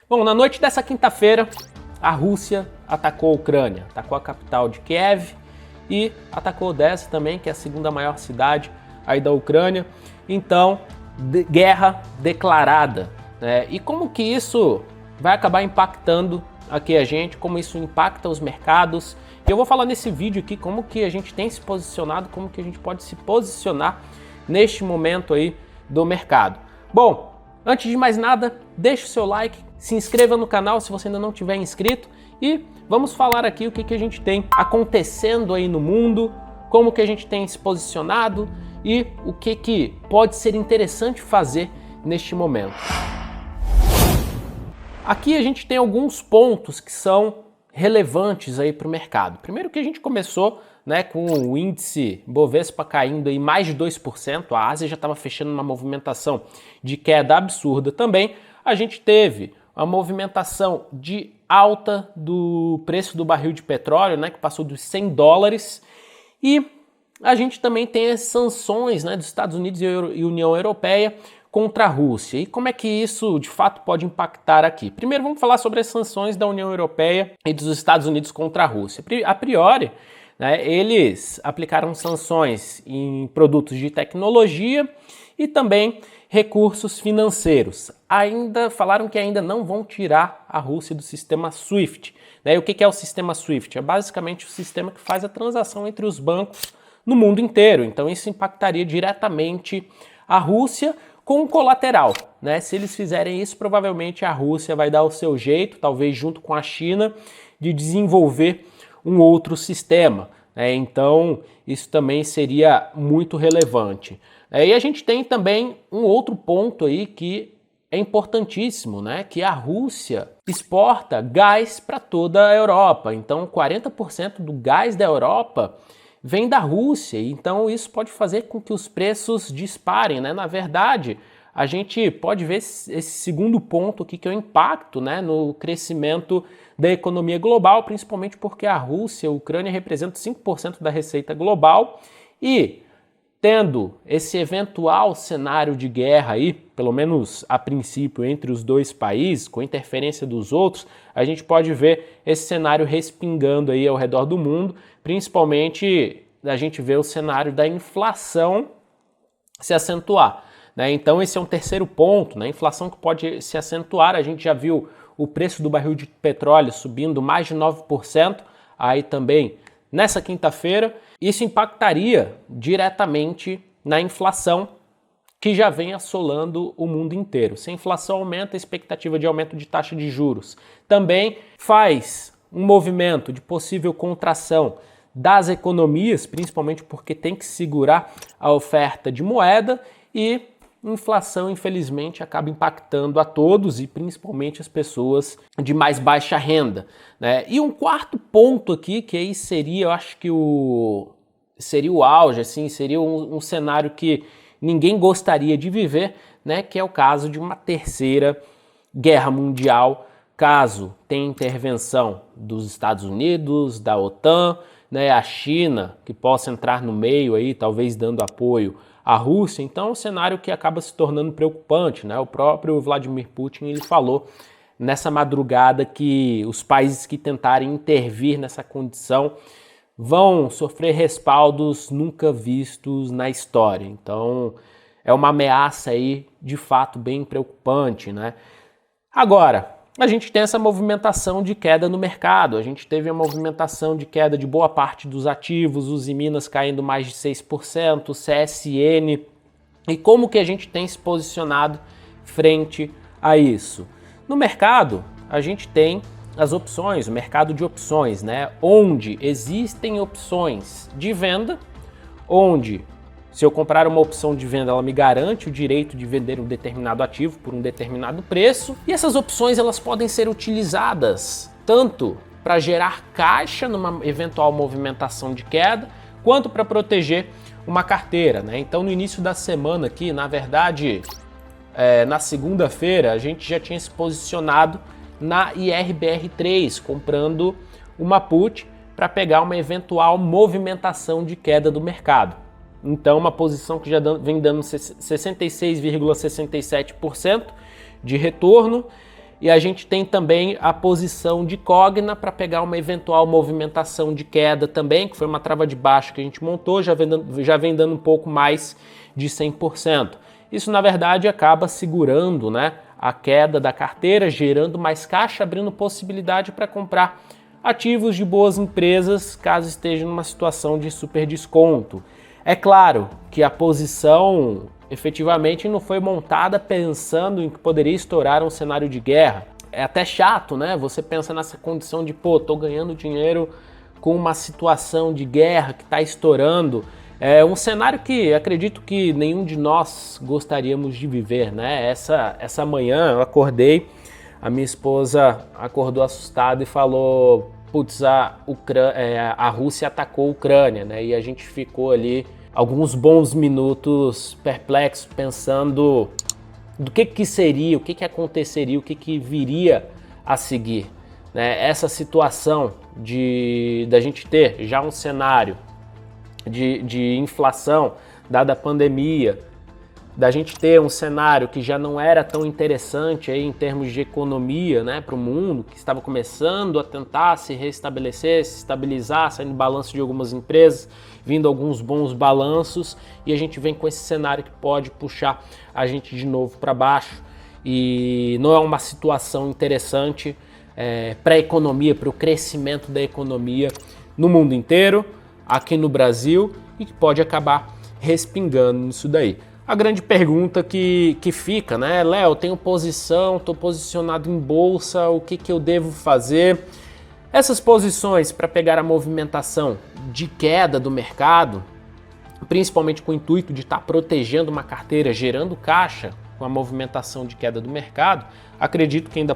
Bom, na noite dessa quinta-feira, a Rússia atacou a Ucrânia, atacou a capital de Kiev e atacou Odessa também, que é a segunda maior cidade aí da Ucrânia. Então, guerra declarada, né? E como que isso vai acabar impactando aqui a gente, como isso impacta os mercados. Eu vou falar nesse vídeo aqui como que a gente tem se posicionado, como que a gente pode se posicionar neste momento aí do mercado. Bom, antes de mais nada, deixe o seu like, se inscreva no canal se você ainda não tiver inscrito e vamos falar aqui o que a gente tem acontecendo aí no mundo, como que a gente tem se posicionado e o que pode ser interessante fazer neste momento. Aqui a gente tem alguns pontos que são relevantes aí para o mercado. Primeiro que a gente começou, né, com o índice Bovespa caindo aí mais de 2%, a Ásia já estava fechando uma movimentação de queda absurda também. A gente teve a movimentação de alta do preço do barril de petróleo, né, que passou dos $100, e a gente também tem as sanções, né, dos Estados Unidos e União Europeia contra a Rússia. E como é que isso de fato pode impactar aqui? Primeiro vamos falar sobre as sanções da União Europeia e dos Estados Unidos contra a Rússia. A priori, né, eles aplicaram sanções em produtos de tecnologia e também recursos financeiros. Ainda falaram que ainda não vão tirar a Rússia do sistema SWIFT. Né? E o que é o sistema SWIFT? É basicamente o sistema que faz a transação entre os bancos no mundo inteiro. Então isso impactaria diretamente a Rússia com colateral. Né? Se eles fizerem isso, provavelmente a Rússia vai dar o seu jeito, talvez junto com a China, de desenvolver um outro sistema. Então isso também seria muito relevante. E a gente tem também um outro ponto aí que é importantíssimo, né? Que a Rússia exporta gás para toda a Europa. Então 40% do gás da Europa vem da Rússia. Então isso pode fazer com que os preços disparem, né? Na verdade, a gente pode ver esse segundo ponto aqui, que é o impacto, né, no crescimento da economia global, principalmente porque a Rússia e a Ucrânia representam 5% da receita global e tendo esse eventual cenário de guerra aí, pelo menos a princípio entre os dois países, com interferência dos outros, a gente pode ver esse cenário respingando aí ao redor do mundo, principalmente a gente vê o cenário da inflação se acentuar. Né? Então esse é um terceiro ponto, né? Inflação que pode se acentuar. A gente já viu o preço do barril de petróleo subindo mais de 9%, aí também nessa quinta-feira. Isso impactaria diretamente na inflação que já vem assolando o mundo inteiro. Se a inflação aumenta, a expectativa de aumento de taxa de juros também faz um movimento de possível contração das economias, principalmente porque tem que segurar a oferta de moeda, e inflação, infelizmente, acaba impactando a todos e principalmente as pessoas de mais baixa renda. Né? E um quarto ponto aqui, que aí seria, eu acho que seria o auge, assim, seria um cenário que ninguém gostaria de viver, né? Que é o caso de uma terceira guerra mundial, caso tenha intervenção dos Estados Unidos, da OTAN, né? A China, que possa entrar no meio aí, talvez dando apoio a Rússia. Então é um cenário que acaba se tornando preocupante, né? O próprio Vladimir Putin, ele falou nessa madrugada que os países que tentarem intervir nessa condição vão sofrer respaldos nunca vistos na história. Então é uma ameaça aí de fato bem preocupante, né? Agora, a gente tem essa movimentação de queda no mercado. A gente teve a movimentação de queda de boa parte dos ativos, os Minas caindo mais de 6%, CSN. E como que a gente tem se posicionado frente a isso? No mercado, a gente tem as opções, o mercado de opções, né? Onde existem opções de venda, onde se eu comprar uma opção de venda, ela me garante o direito de vender um determinado ativo por um determinado preço. E essas opções elas podem ser utilizadas tanto para gerar caixa numa eventual movimentação de queda, quanto para proteger uma carteira. Né? Então no início da semana aqui, na verdade, na segunda-feira, a gente já tinha se posicionado na IRBR3, comprando uma put para pegar uma eventual movimentação de queda do mercado. Então, uma posição que já vem dando 66,67% de retorno. E a gente tem também a posição de Cogna para pegar uma eventual movimentação de queda também, que foi uma trava de baixo que a gente montou, já vem dando um pouco mais de 100%. Isso, na verdade, acaba segurando, né, a queda da carteira, gerando mais caixa, abrindo possibilidade para comprar ativos de boas empresas, caso esteja numa situação de super desconto. É claro que a posição efetivamente não foi montada pensando em que poderia estourar um cenário de guerra. É até chato, né? Você pensa nessa condição de, pô, tô ganhando dinheiro com uma situação de guerra que está estourando. É um cenário que acredito que nenhum de nós gostaríamos de viver, né? Essa manhã eu acordei, a minha esposa acordou assustada e falou, putz, a Rússia atacou a Ucrânia, né? E a gente ficou ali alguns bons minutos perplexos, pensando do que seria, o que aconteceria, o que viria a seguir, né? Essa situação da gente ter já um cenário de inflação, dada a pandemia, da gente ter um cenário que já não era tão interessante aí em termos de economia, né, para o mundo, que estava começando a tentar se restabelecer, se estabilizar, saindo balanço de algumas empresas, vindo alguns bons balanços, e a gente vem com esse cenário que pode puxar a gente de novo para baixo, e não é uma situação interessante para a economia, para o crescimento da economia no mundo inteiro, aqui no Brasil, e que pode acabar respingando nisso daí. A grande pergunta que fica, né? Léo, tenho posição, estou posicionado em bolsa, o que eu devo fazer? Essas posições para pegar a movimentação de queda do mercado, principalmente com o intuito de estar protegendo uma carteira, gerando caixa com a movimentação de queda do mercado, acredito que ainda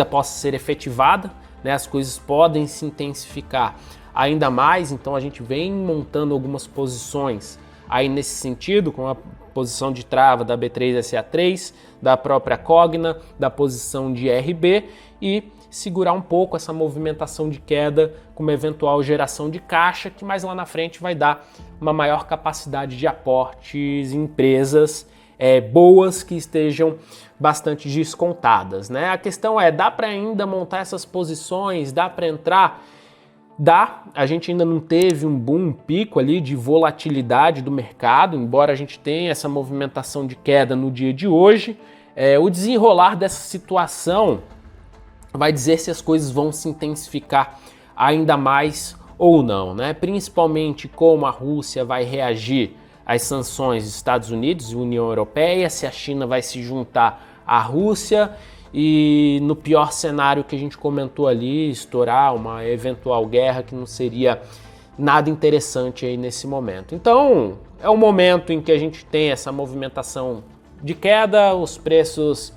possa ser efetivada, né? As coisas podem se intensificar ainda mais, então a gente vem montando algumas posições aí nesse sentido, com a posição de trava da B3SA3, da própria Cogna, da posição de RB, e segurar um pouco essa movimentação de queda com uma eventual geração de caixa, que mais lá na frente vai dar uma maior capacidade de aportes em empresas boas que estejam bastante descontadas, né? A questão é, dá para ainda montar essas posições, dá para entrar? Dá, a gente ainda não teve um boom, um pico ali de volatilidade do mercado, embora a gente tenha essa movimentação de queda no dia de hoje. O desenrolar dessa situação vai dizer se as coisas vão se intensificar ainda mais ou não, né? Principalmente como a Rússia vai reagir às sanções dos Estados Unidos e União Europeia, se a China vai se juntar à Rússia. E no pior cenário que a gente comentou ali, estourar uma eventual guerra que não seria nada interessante aí nesse momento. Então, é um momento em que a gente tem essa movimentação de queda, os preços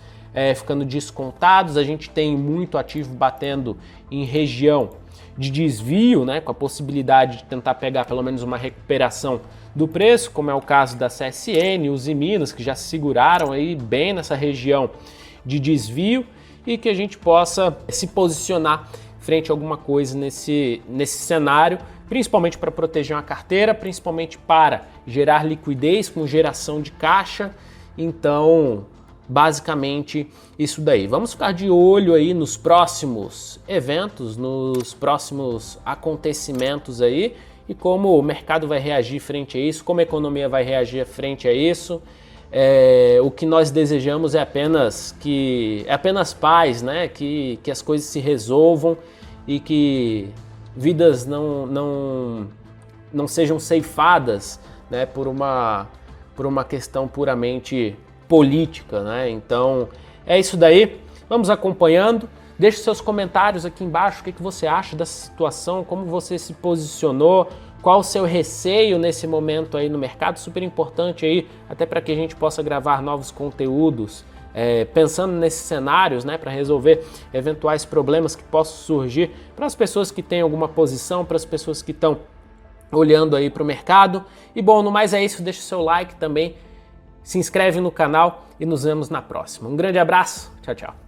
ficando descontados, a gente tem muito ativo batendo em região de desvio, né, com a possibilidade de tentar pegar pelo menos uma recuperação do preço, como é o caso da CSN, os Minas, que já se seguraram aí bem nessa região de desvio, e que a gente possa se posicionar frente a alguma coisa nesse cenário, principalmente para proteger uma carteira, principalmente para gerar liquidez com geração de caixa. Então, basicamente isso daí. Vamos ficar de olho aí nos próximos eventos, nos próximos acontecimentos aí, e como o mercado vai reagir frente a isso, como a economia vai reagir frente a isso. O que nós desejamos é apenas paz, né? Que as coisas se resolvam e que vidas não sejam ceifadas, né? Por uma questão puramente política, né? Então é isso daí. Vamos acompanhando. Deixe seus comentários aqui embaixo. O que você acha dessa situação? Como você se posicionou? Qual o seu receio nesse momento aí no mercado? Super importante aí, até para que a gente possa gravar novos conteúdos, pensando nesses cenários, né, para resolver eventuais problemas que possam surgir para as pessoas que têm alguma posição, para as pessoas que estão olhando aí para o mercado. E bom, no mais é isso, deixa o seu like também, se inscreve no canal e nos vemos na próxima. Um grande abraço, tchau, tchau.